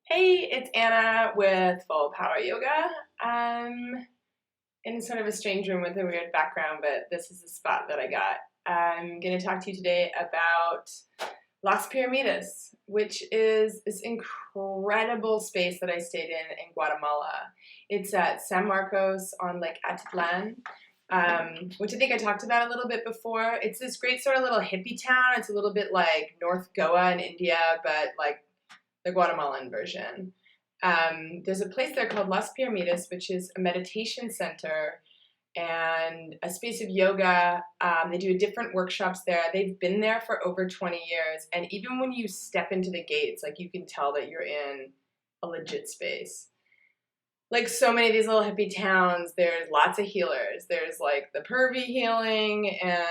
Hey, it's Anna with Full Power Yoga. I'm in sort of a strange room with a weird background, but this is the spot that I got. I'm going to talk to you today about Las Piramides, which is this incredible space that I stayed in Guatemala. It's at San Marcos on Lake Atitlan, which I think I talked about a little bit before. It's this great sort of little hippie town. It's a little bit like North Goa in India, but like the Guatemalan version. There's a place there called Las Piramides, which is a meditation center and a space of yoga. They do different workshops there. They've been there for over 20 years. And even when you step into the gates, like you can tell that you're in a legit space. Like so many of these little hippie towns, there's lots of healers. There's like the pervy healing, and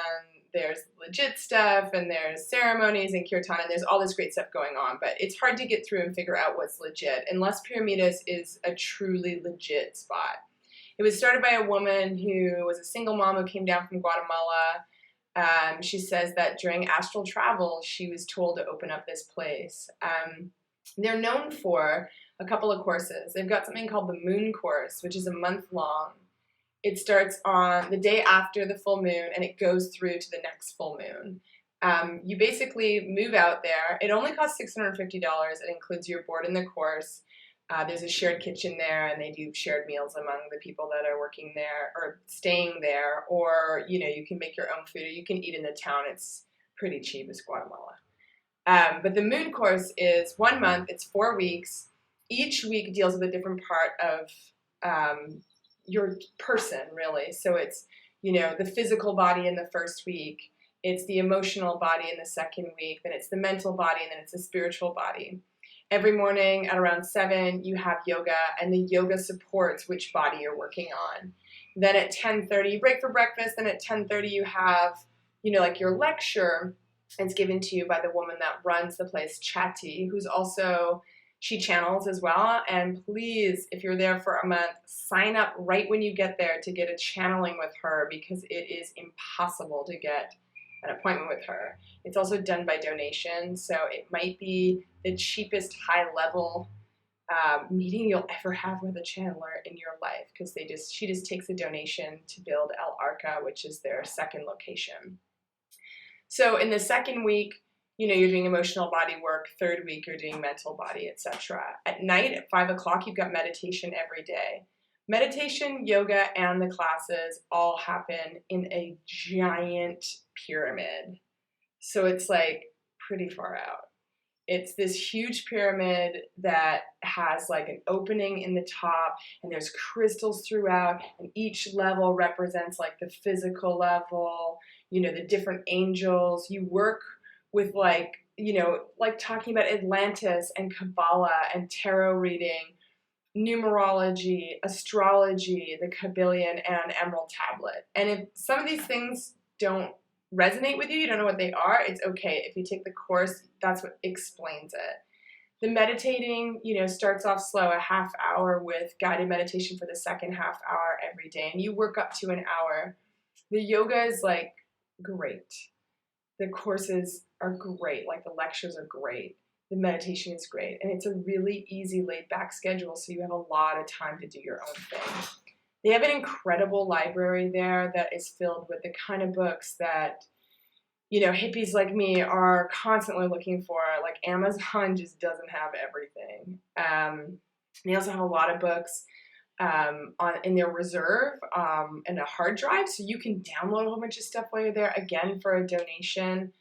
there's legit stuff, and there's ceremonies and kirtan, and there's all this great stuff going on. But it's hard to get through and figure out what's legit. And Las Piramides is a truly legit spot. It was started by a woman who was a single mom who came down from Guatemala. She says that during astral travel, she was told to open up this place. They're known for a couple of courses. They've got something called the Moon Course, which is a month long. It starts on the day after the full moon, and it goes through to the next full moon. You basically move out there. It only costs $650. It includes your board in the course. There's a shared kitchen there, and they do shared meals among the people that are working there or staying there. Or, you can make your own food, or you can eat in the town. It's pretty cheap. It's Guatemala. But the Moon Course is 1 month. It's 4 weeks. Each week deals with a different part of your person, really. So it's, the physical body in the first week. It's the emotional body in the second week. Then it's the mental body, and then it's the spiritual body. Every morning at around 7, you have yoga, and the yoga supports which body you're working on. Then at 10:30, you break for breakfast. Then at 10:30, you have, like your lecture. It's given to you by the woman that runs the place, Chatti, who's also, she channels as well. And please, if you're there for a month, sign up right when you get there to get a channeling with her, because it is impossible to get an appointment with her. It's also done by donation, so it might be the cheapest high-level meeting you'll ever have with a channeler in your life, because she just takes a donation to build El Arca, which is their second location. So in the second week, you're doing emotional body work. Third week, you're doing mental body, etc. At night at 5 o'clock, you've got meditation every day. Meditation, yoga, and the classes all happen in a giant pyramid. So it's like pretty far out. It's this huge pyramid that has like an opening in the top, and there's crystals throughout, and each level represents like the physical level, the different angels. You work with like talking about Atlantis and Kabbalah and tarot reading, numerology, astrology, the Kabbalion, and Emerald Tablet. And if some of these things don't resonate with you, you don't know what they are, it's okay. If you take the course, that's what explains it. The meditating, starts off slow, a half hour with guided meditation for the second half hour every day, and you work up to an hour. The yoga is like great. The courses are great, like the lectures are great. The meditation is great, and it's a really easy laid-back schedule, so you have a lot of time to do your own thing. They have an incredible library there that is filled with the kind of books that, hippies like me are constantly looking for. Like Amazon just doesn't have everything. They also have a lot of books in their reserve and a hard drive, so you can download a whole bunch of stuff while you're there, again, for a donation.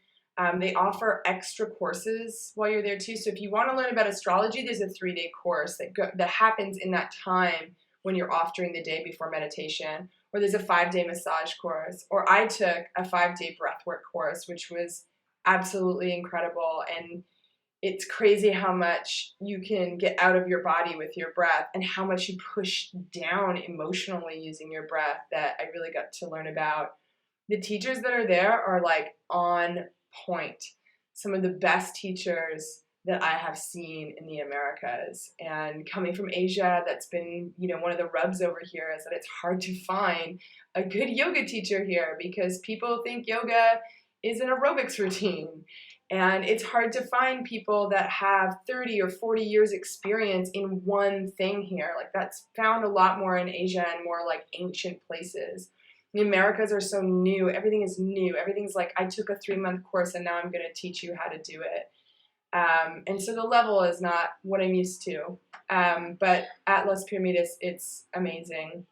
They offer extra courses while you're there too. So if you want to learn about astrology, there's a 3-day course that happens in that time when you're off during the day before meditation. Or there's a 5-day massage course. Or I took a 5-day breathwork course, which was absolutely incredible. And it's crazy how much you can get out of your body with your breath, and how much you push down emotionally using your breath, that I really got to learn about. The teachers that are there are like on point. Some of the best teachers that I have seen in the Americas. And coming from Asia, that's been, one of the rubs over here is that it's hard to find a good yoga teacher here, because people think yoga is an aerobics routine. And it's hard to find people that have 30 or 40 years experience in one thing here. Like that's found a lot more in Asia and more like ancient places. The Americas are so new. Everything is new. Everything's like, I took a 3-month course and now I'm going to teach you how to do it. And so the level is not what I'm used to. But at Las Piramides, it's amazing.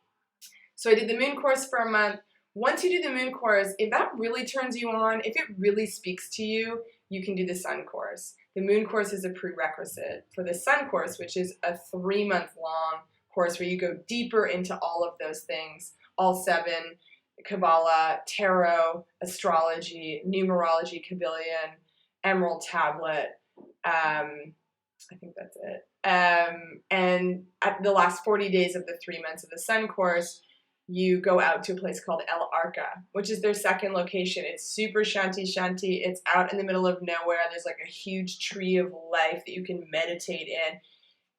So I did the moon course for a month. Once you do the moon course, if that really turns you on, if it really speaks to you, you can do the sun course. The moon course is a prerequisite for the sun course, which is a 3-month long course where you go deeper into all of those things, all 7, Kabbalah, tarot, astrology, numerology, Kabbalion, emerald tablet. I think that's it. And at the last 40 days of the 3 months of the sun course, you go out to a place called El Arca, which is their second location. It's super shanty. It's out in the middle of nowhere. There's like a huge tree of life that you can meditate in.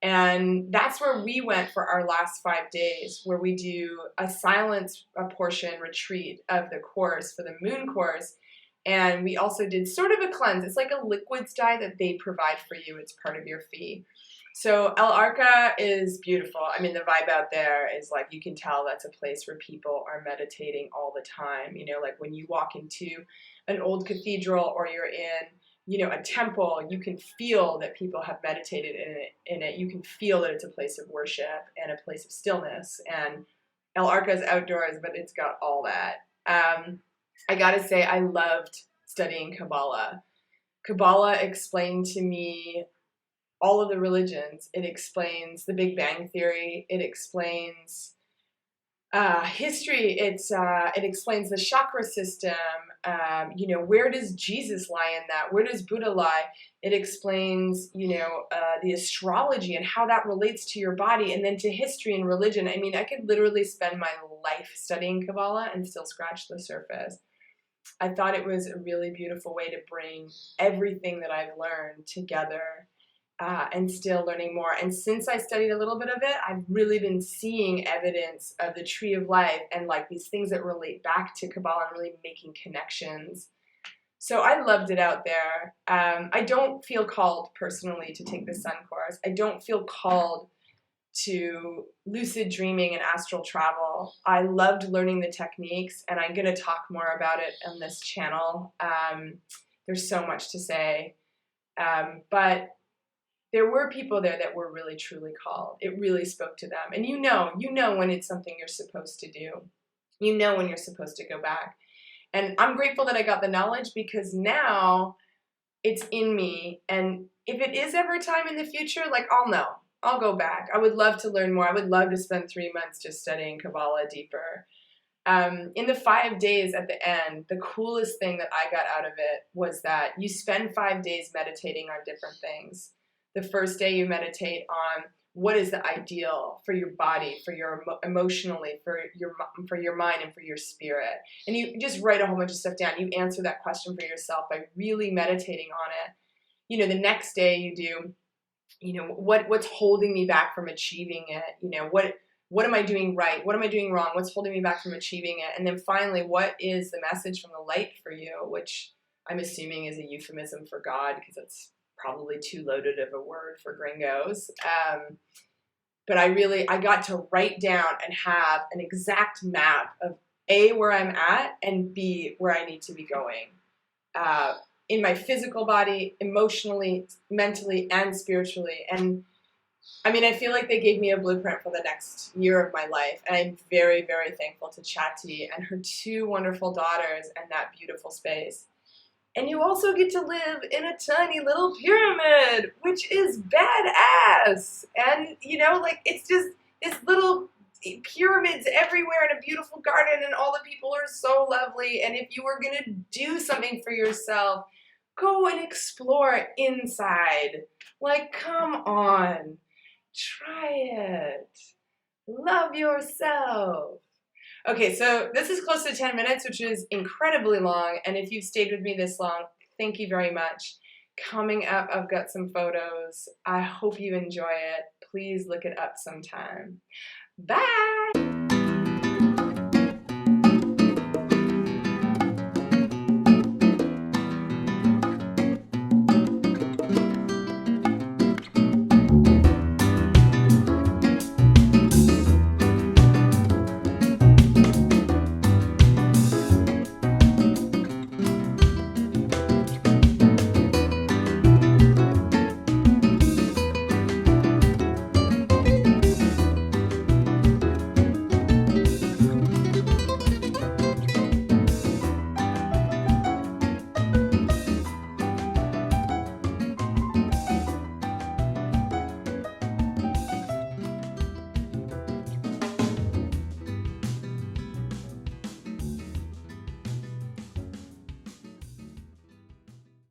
And that's where we went for our last 5 days, where we do a silence portion retreat of the course for the moon course. And we also did sort of a cleanse. It's like a liquids diet that they provide for you. It's part of your fee. So El Arca is beautiful. I mean, the vibe out there is like, you can tell that's a place where people are meditating all the time. You know, like when you walk into an old cathedral or you're in, you know, a temple, you can feel that people have meditated in it. You can feel that it's a place of worship and a place of stillness. And El Arca is outdoors, but it's got all that. I gotta say, I loved studying Kabbalah. Kabbalah explained to me all of the religions. It explains the Big Bang Theory. It explains history. It explains the chakra system. You know, where does Jesus lie in that? Where does Buddha lie? It explains, you know, the astrology and how that relates to your body, and then to history and religion. I mean, I could literally spend my life studying Kabbalah and still scratch the surface. I thought it was a really beautiful way to bring everything that I've learned together. And still learning more. And since I studied a little bit of it, I've really been seeing evidence of the tree of life and like these things that relate back to Kabbalah and really making connections. So I loved it out there. I don't feel called personally to take the sun course. I don't feel called to lucid dreaming and astral travel. I loved learning the techniques, and I'm going to talk more about it on this channel. There's so much to say. But there were people there that were really truly called. It really spoke to them. And you know when it's something you're supposed to do. You know when you're supposed to go back. And I'm grateful that I got the knowledge, because now it's in me. And if it is ever time in the future, like, I'll know. I'll go back. I would love to learn more. I would love to spend 3 months just studying Kabbalah deeper. In the 5 days at the end, the coolest thing that I got out of it was that you spend 5 days meditating on different things. The first day you meditate on what is the ideal for your body, for your emotionally, for your mind, and for your spirit. And you just write a whole bunch of stuff down. You answer that question for yourself by really meditating on it. You know, the next day you do, you know, what's holding me back from achieving it? You know, what am I doing right? What am I doing wrong? What's holding me back from achieving it? And then finally, what is the message from the light for you? Which I'm assuming is a euphemism for God, because it's probably too loaded of a word for gringos. But I got to write down and have an exact map of A, where I'm at, and B, where I need to be going. In my physical body, emotionally, mentally, and spiritually. And I mean, I feel like they gave me a blueprint for the next year of my life. And I'm very, very thankful to Chatti and her 2 wonderful daughters and that beautiful space. And you also get to live in a tiny little pyramid, which is badass. And, you know, like, it's just this little pyramids everywhere in a beautiful garden, and all the people are so lovely. And if you were going to do something for yourself, go and explore inside. Like, come on. Try it. Love yourself. Okay, so this is close to 10 minutes, which is incredibly long. And if you've stayed with me this long, thank you very much. Coming up, I've got some photos. I hope you enjoy it. Please look it up sometime. Bye!